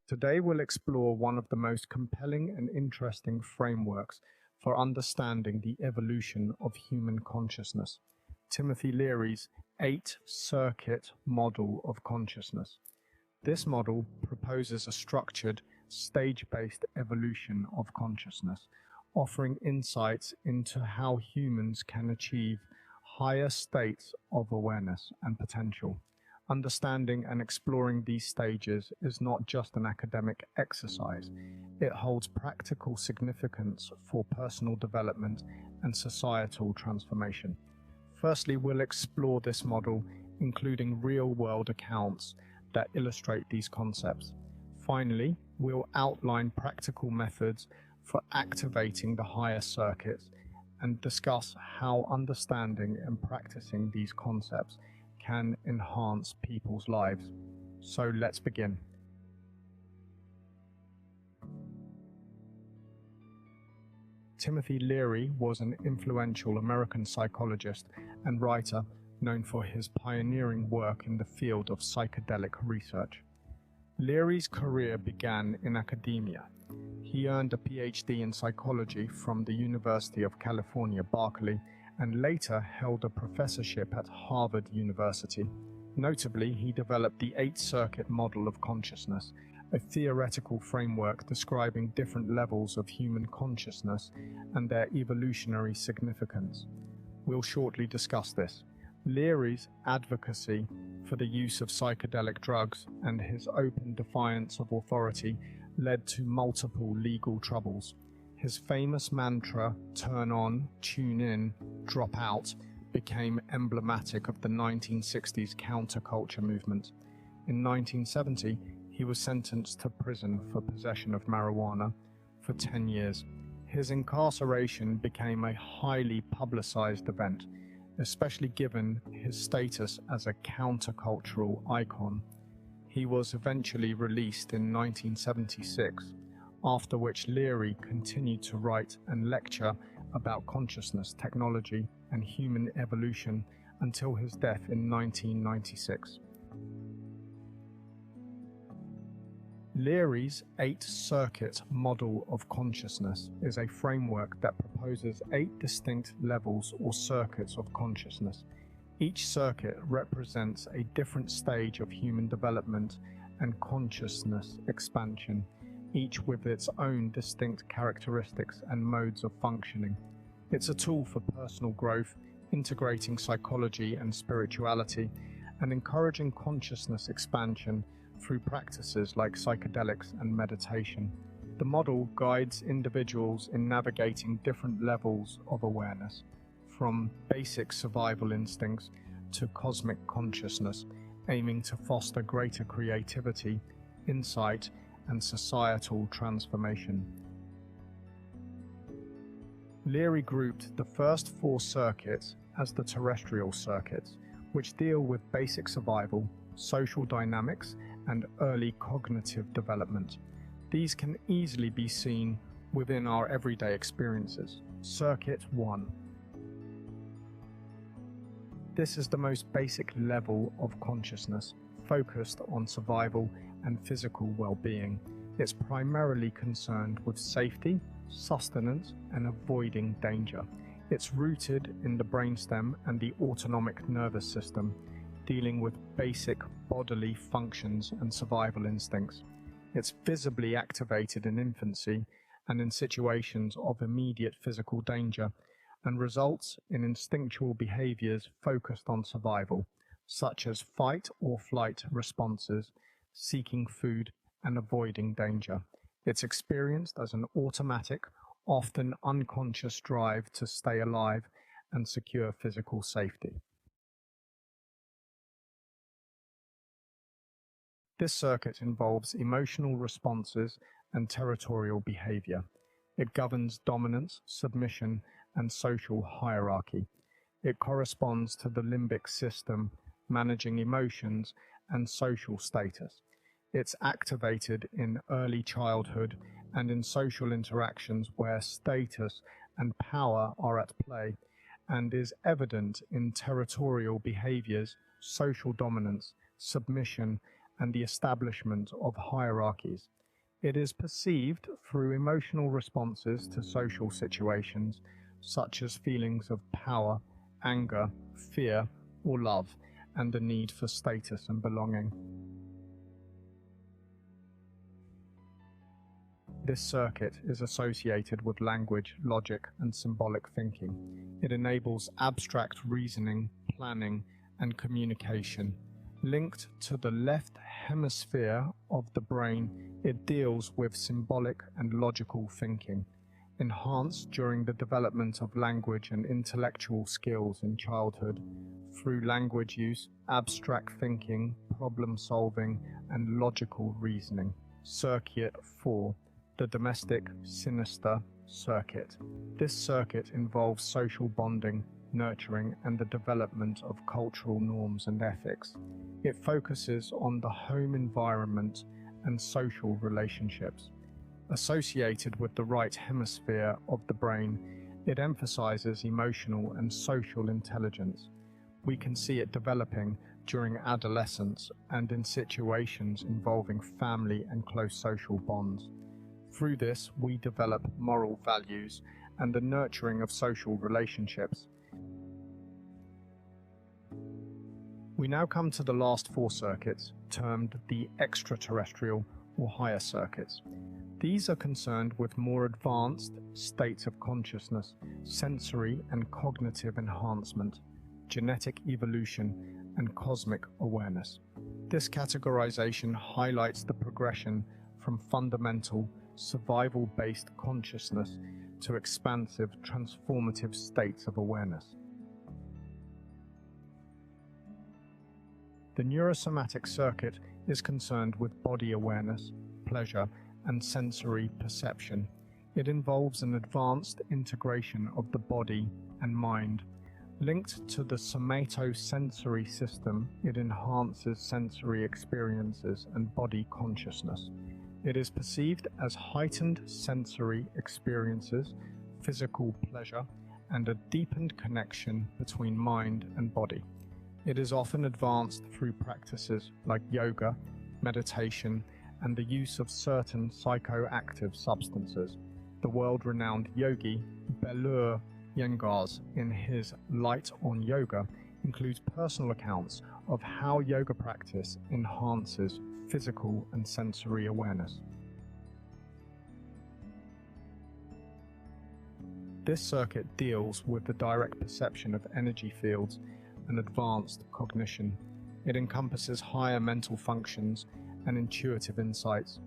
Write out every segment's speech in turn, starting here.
Today we'll explore one of the most compelling and interesting frameworks for understanding the evolution of human consciousness, Timothy Leary's eight-circuit model of consciousness. This model proposes a structured, stage-based evolution of consciousness, offering insights into how humans can achieve higher states of awareness and potential. Understanding and exploring these stages is not just an academic exercise, it holds practical significance for personal development and societal transformation. Firstly, we'll explore this model, including real-world accounts that illustrate these concepts. Finally, we'll outline practical methods for activating the higher circuits and discuss how understanding and practicing these concepts can enhance people's lives. So let's begin. Timothy Leary was an influential American psychologist and writer known for his pioneering work in the field of psychedelic research. Leary's career began in academia. He earned a PhD in psychology from the University of California, Berkeley, and later held a professorship at Harvard University. Notably, he developed the eight-circuit model of consciousness, a theoretical framework describing different levels of human consciousness and their evolutionary significance. We'll shortly discuss this. Leary's advocacy for the use of psychedelic drugs and his open defiance of authority led to multiple legal troubles. His famous mantra, "turn on, tune in, drop out," became emblematic of the 1960s counterculture movement. In 1970, he was sentenced to prison for possession of marijuana for 10 years. His incarceration became a highly publicized event, especially given his status as a countercultural icon. He was eventually released in 1976. After which Leary continued to write and lecture about consciousness, technology, and human evolution until his death in 1996. Leary's eight-circuit model of consciousness is a framework that proposes 8 distinct levels or circuits of consciousness. Each circuit represents a different stage of human development and consciousness expansion, each with its own distinct characteristics and modes of functioning. It's a tool for personal growth, integrating psychology and spirituality, and encouraging consciousness expansion through practices like psychedelics and meditation. The model guides individuals in navigating different levels of awareness, from basic survival instincts to cosmic consciousness, aiming to foster greater creativity, insight, and societal transformation. Leary grouped the first 4 circuits as the terrestrial circuits, which deal with basic survival, social dynamics, and early cognitive development. These can easily be seen within our everyday experiences. Circuit 1. This is the most basic level of consciousness, focused on survival and physical well-being. It's primarily concerned with safety, sustenance, and avoiding danger. It's rooted in the brainstem and the autonomic nervous system, dealing with basic bodily functions and survival instincts. It's visibly activated in infancy and in situations of immediate physical danger, and results in instinctual behaviors focused on survival, such as fight or flight responses, seeking food, and avoiding danger. It's experienced as an automatic, often unconscious drive to stay alive and secure physical safety. This circuit involves emotional responses and territorial behavior. It governs dominance, submission, and social hierarchy. It corresponds to the limbic system, managing emotions and social status. It's activated in early childhood and in social interactions where status and power are at play, and is evident in territorial behaviors, social dominance, submission, and the establishment of hierarchies. It is perceived through emotional responses to social situations, such as feelings of power, anger, fear, or love, and the need for status and belonging. This circuit is associated with language, logic, and symbolic thinking. It enables abstract reasoning, planning, and communication. Linked to the left hemisphere of the brain, it deals with symbolic and logical thinking, enhanced during the development of language and intellectual skills in childhood through language use, abstract thinking, problem solving, and logical reasoning. Circuit 4. The domestic sinister circuit. This circuit involves social bonding, nurturing, and the development of cultural norms and ethics. It focuses on the home environment and social relationships. Associated with the right hemisphere of the brain, it emphasizes emotional and social intelligence. We can see it developing during adolescence and in situations involving family and close social bonds. Through this, we develop moral values and the nurturing of social relationships. We now come to the last 4 circuits, termed the extraterrestrial or higher circuits. These are concerned with more advanced states of consciousness, sensory and cognitive enhancement, genetic evolution, and cosmic awareness. This categorization highlights the progression from fundamental, survival-based consciousness to expansive, transformative states of awareness. The neurosomatic circuit is concerned with body awareness, pleasure, and sensory perception. It involves an advanced integration of the body and mind. Linked to the somatosensory system, it enhances sensory experiences and body consciousness. It is perceived as heightened sensory experiences, physical pleasure, and a deepened connection between mind and body. It is often advanced through practices like yoga, meditation, and the use of certain psychoactive substances. The world-renowned yogi Bellur Yengas, in his Light on Yoga, includes personal accounts of how yoga practice enhances physical and sensory awareness. This circuit deals with the direct perception of energy fields and advanced cognition. It encompasses higher mental functions and intuitive insights.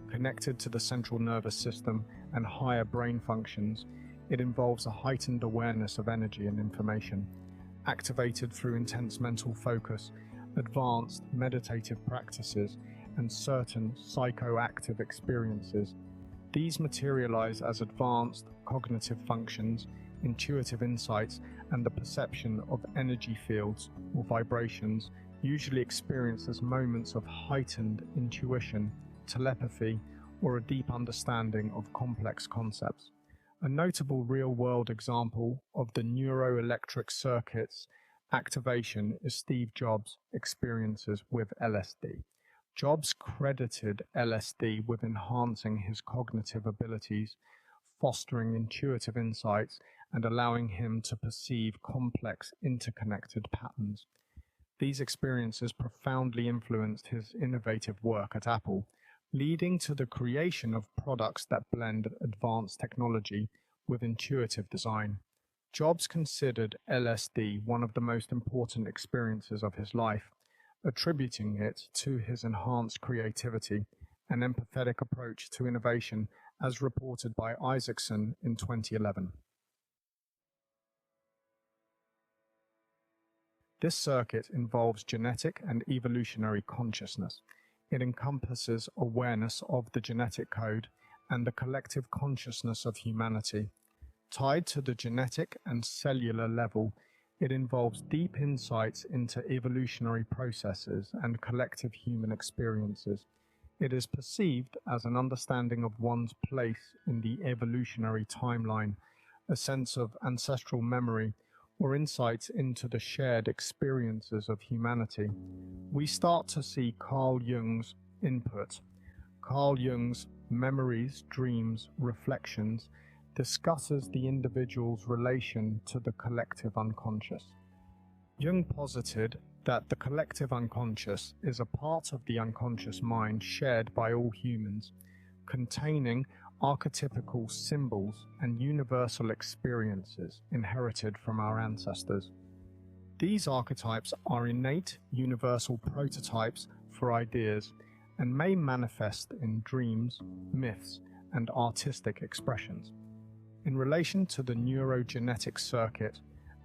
Connected to the central nervous system and higher brain functions, it involves a heightened awareness of energy and information. Activated through intense mental focus, advanced meditative practices, and certain psychoactive experiences. These materialize as advanced cognitive functions, intuitive insights, and the perception of energy fields or vibrations, usually experienced as moments of heightened intuition, telepathy, or a deep understanding of complex concepts. A notable real-world example of the neuroelectric circuit's activation is Steve Jobs' experiences with LSD. Jobs credited LSD with enhancing his cognitive abilities, fostering intuitive insights, and allowing him to perceive complex, interconnected patterns. These experiences profoundly influenced his innovative work at Apple, leading to the creation of products that blend advanced technology with intuitive design. Jobs considered LSD one of the most important experiences of his life, attributing it to his enhanced creativity and empathetic approach to innovation, as reported by Isaacson in 2011. This circuit involves genetic and evolutionary consciousness. It encompasses awareness of the genetic code and the collective consciousness of humanity. Tied to the genetic and cellular level, it involves deep insights into evolutionary processes and collective human experiences. It is perceived as an understanding of one's place in the evolutionary timeline, a sense of ancestral memory, or insights into the shared experiences of humanity, we start to see Carl Jung's input. Carl Jung's Memories, Dreams, Reflections discusses the individual's relation to the collective unconscious. Jung posited that the collective unconscious is a part of the unconscious mind shared by all humans, containing archetypical symbols and universal experiences inherited from our ancestors. These archetypes are innate, universal prototypes for ideas and may manifest in dreams, myths, and artistic expressions. In relation to the neurogenetic circuit,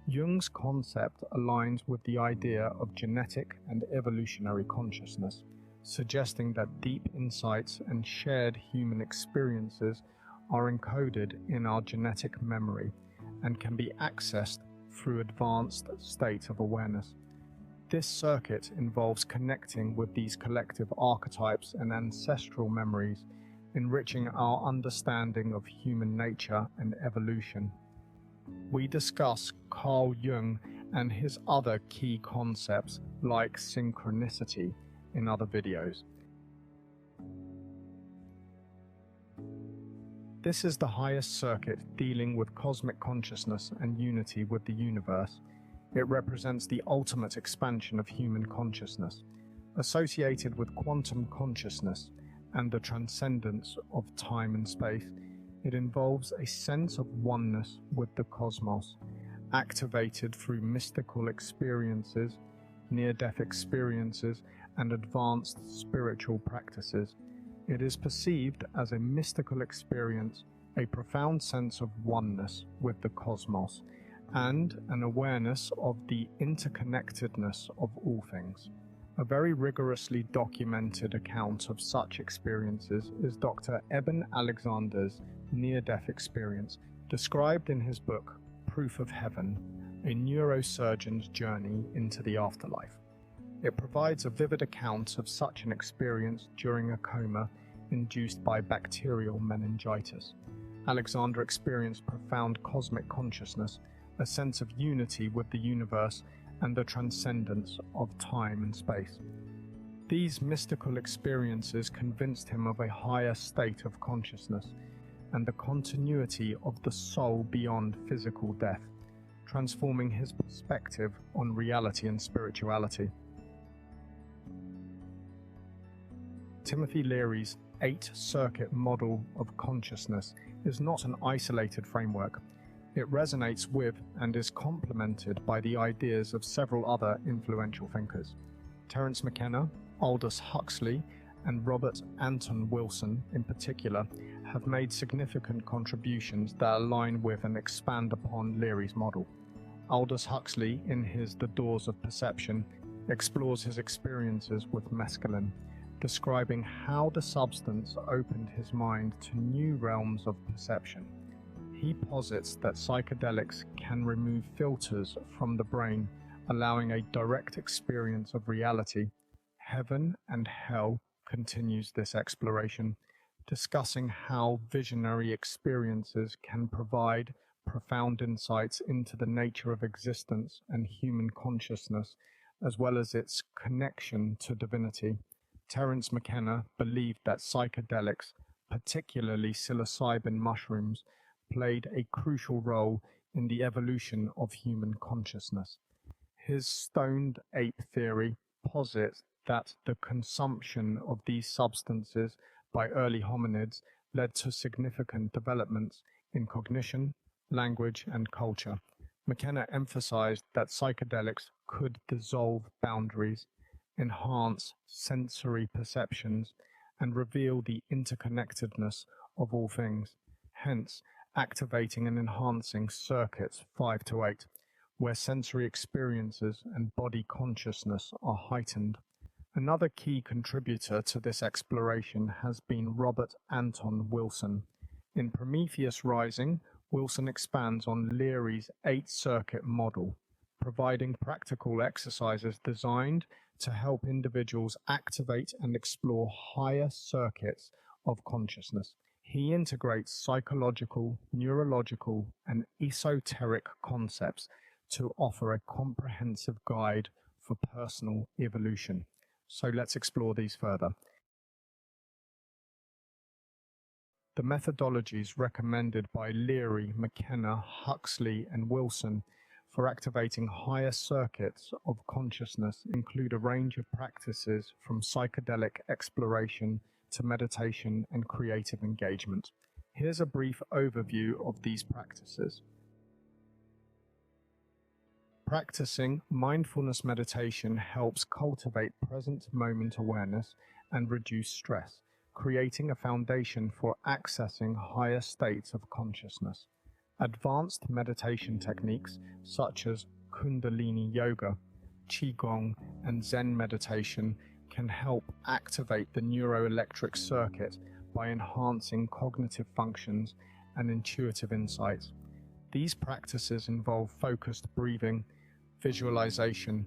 Jung's concept aligns with the idea of genetic and evolutionary consciousness, suggesting that deep insights and shared human experiences are encoded in our genetic memory and can be accessed through advanced state of awareness. This circuit involves connecting with these collective archetypes and ancestral memories, enriching our understanding of human nature and evolution. We discuss Carl Jung and his other key concepts like synchronicity in other videos. This is the highest circuit dealing with cosmic consciousness and unity with the universe. It represents the ultimate expansion of human consciousness, associated with quantum consciousness and the transcendence of time and space. It involves a sense of oneness with the cosmos, activated through mystical experiences, near-death experiences, and advanced spiritual practices. It is perceived as a mystical experience, a profound sense of oneness with the cosmos, and an awareness of the interconnectedness of all things. A very rigorously documented account of such experiences is Dr. Eben Alexander's near-death experience, described in his book, Proof of Heaven, a neurosurgeon's journey into the afterlife. It provides a vivid account of such an experience during a coma induced by bacterial meningitis. Alexander experienced profound cosmic consciousness, a sense of unity with the universe, and the transcendence of time and space. These mystical experiences convinced him of a higher state of consciousness and the continuity of the soul beyond physical death, transforming his perspective on reality and spirituality. Timothy Leary's 8-circuit model of consciousness is not an isolated framework. It resonates with and is complemented by the ideas of several other influential thinkers. Terence McKenna, Aldous Huxley, and Robert Anton Wilson in particular have made significant contributions that align with and expand upon Leary's model. Aldous Huxley, in his The Doors of Perception, explores his experiences with mescaline, describing how the substance opened his mind to new realms of perception. He posits that psychedelics can remove filters from the brain, allowing a direct experience of reality. Heaven and Hell continues this exploration, discussing how visionary experiences can provide profound insights into the nature of existence and human consciousness, as well as its connection to divinity. Terence McKenna believed that psychedelics, particularly psilocybin mushrooms, played a crucial role in the evolution of human consciousness. His stoned ape theory posits that the consumption of these substances by early hominids led to significant developments in cognition, language, and culture. McKenna emphasized that psychedelics could dissolve boundaries, enhance sensory perceptions, and reveal the interconnectedness of all things, hence activating and enhancing circuits 5 to 8, where sensory experiences and body consciousness are heightened. Another key contributor to this exploration has been Robert Anton Wilson. In Prometheus Rising, Wilson expands on Leary's 8-circuit model, providing practical exercises designed to help individuals activate and explore higher circuits of consciousness. He integrates psychological, neurological, and esoteric concepts to offer a comprehensive guide for personal evolution. So let's explore these further. The methodologies recommended by Leary, McKenna, Huxley, and Wilson for activating higher circuits of consciousness include a range of practices from psychedelic exploration to meditation and creative engagement. Here's a brief overview of these practices. Practicing mindfulness meditation helps cultivate present moment awareness and reduce stress, creating a foundation for accessing higher states of consciousness. Advanced meditation techniques such as Kundalini Yoga, Qigong, and Zen meditation can help activate the neuroelectric circuit by enhancing cognitive functions and intuitive insights. These practices involve focused breathing, visualization,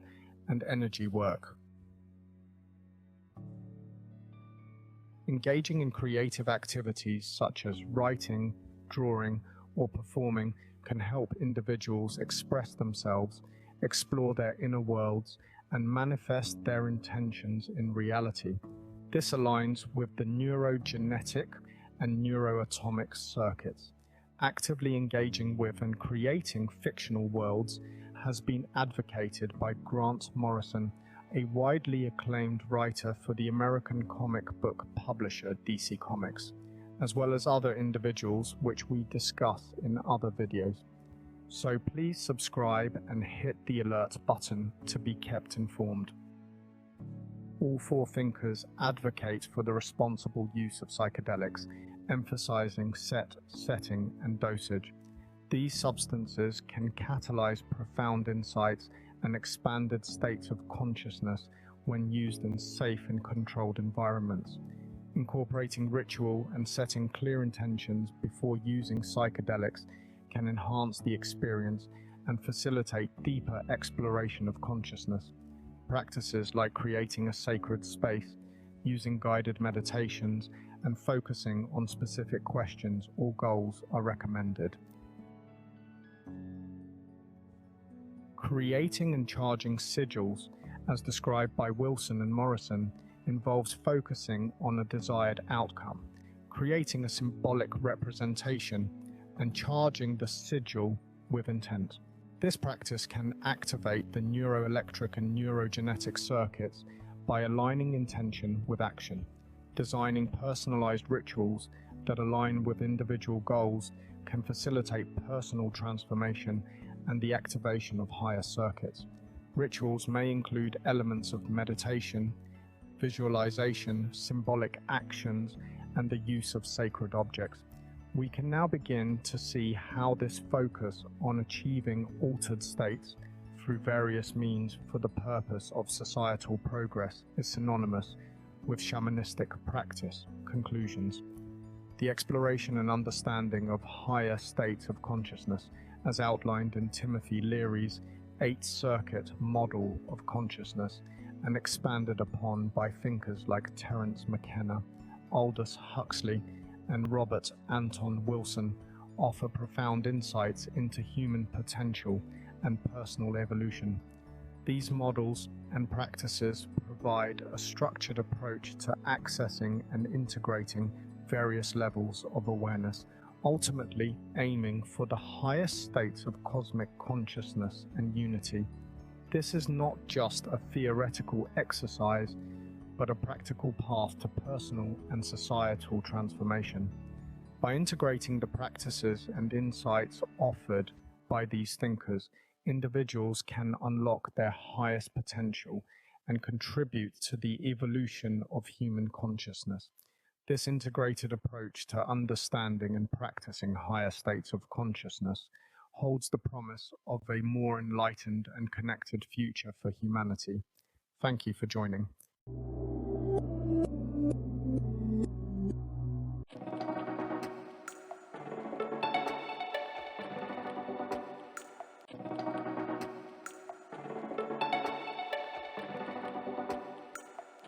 and energy work. Engaging in creative activities such as writing, drawing, or performing can help individuals express themselves, explore their inner worlds, and manifest their intentions in reality. This aligns with the neurogenetic and neuroatomic circuits. Actively engaging with and creating fictional worlds has been advocated by Grant Morrison, a widely acclaimed writer for the American comic book publisher DC Comics, as well as other individuals which we discuss in other videos. So please subscribe and hit the alert button to be kept informed. All four thinkers advocate for the responsible use of psychedelics, emphasizing setting, and dosage. These substances can catalyze profound insights and expanded states of consciousness when used in safe and controlled environments. Incorporating ritual and setting clear intentions before using psychedelics can enhance the experience and facilitate deeper exploration of consciousness. Practices like creating a sacred space, using guided meditations, and focusing on specific questions or goals are recommended. Creating and charging sigils, as described by Wilson and Morrison, involves focusing on a desired outcome, creating a symbolic representation, and charging the sigil with intent. This practice can activate the neuroelectric and neurogenetic circuits by aligning intention with action. Designing personalized rituals that align with individual goals can facilitate personal transformation and the activation of higher circuits. Rituals may include elements of meditation, visualization, symbolic actions, and the use of sacred objects. We can now begin to see how this focus on achieving altered states through various means for the purpose of societal progress is synonymous with shamanistic practice. Conclusions. The exploration and understanding of higher states of consciousness, as outlined in Timothy Leary's 8-circuit model of consciousness and expanded upon by thinkers like Terence McKenna, Aldous Huxley, and Robert Anton Wilson, offer profound insights into human potential and personal evolution. These models and practices provide a structured approach to accessing and integrating various levels of awareness, ultimately aiming for the highest states of cosmic consciousness and unity. This is not just a theoretical exercise, but a practical path to personal and societal transformation. By integrating the practices and insights offered by these thinkers, individuals can unlock their highest potential and contribute to the evolution of human consciousness. This integrated approach to understanding and practicing higher states of consciousness holds the promise of a more enlightened and connected future for humanity. Thank you for joining.